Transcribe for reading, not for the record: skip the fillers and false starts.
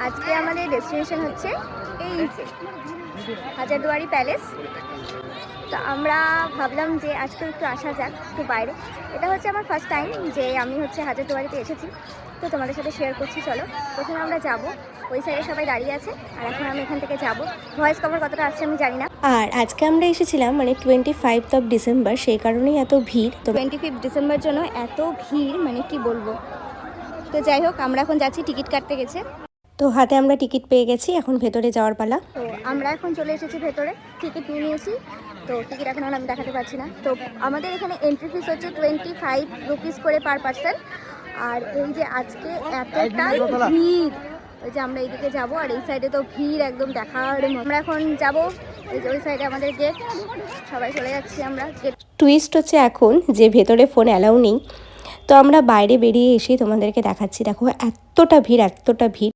আজকে আমাদের ডেস্টিনেশন হচ্ছে এই যে হাজারদুয়ারি প্যালেস। তো আমরা ভাবলাম যে আজকে একটু আসা যাক একটু বাইরে। এটা হচ্ছে আমার ফার্স্ট টাইম যে আমি হচ্ছে হাজারদুয়ারিতে এসেছি, তো তোমাদের সাথে শেয়ার করছি। চলো, প্রথমে আমরা যাব, ওই সাইডে সবাই দাঁড়িয়ে আছে, আর এখন আমি এখান থেকে যাব। ভয়েস কভার কতটা আসছে আমি জানি না। আর আজকে আমরা এসেছিলাম 25 ডিসেম্বর, সেই কারণেই এত ভিড়। তো 25 ডিসেম্বর জন্য এত ভিড়, মানে কি বলবো। তো যাই হোক, আমরা এখন যাচ্ছি, টিকিট কাটতে গেছে। তো হাতে আমরা টিকিট পেয়ে গেছি, এখন ভেতরে যাওয়ার পালা। তো আমরা এখন চলে এসেছি ভেতরে, টিকিট নিয়ে নিয়েছি। তো টিকিট এখন আর আমি দেখাতে পারছি না। তো আমাদের এখানে এন্ট্রি ফিস হচ্ছে 25 রুপিস করে পার পার্সন। আর এই যে আজকে এতটাই ভিড়, ওই যে আমরা এইদিকে যাবো, আর এই সাইডে তো ভিড় একদম দেখার মতো। আমরা এখন যাবো, এই যে ওই সাইডে আমাদের গেট, সবাই চলে যাচ্ছি আমরা গেট। টুইস্ট হচ্ছে এখন যে ভেতরে ফোন অ্যালাউ নেই, তো আমরা বাইরে বেরিয়ে এসে তোমাদেরকে দেখাচ্ছি। দেখো এতটা ভিড়, এতটা ভিড়।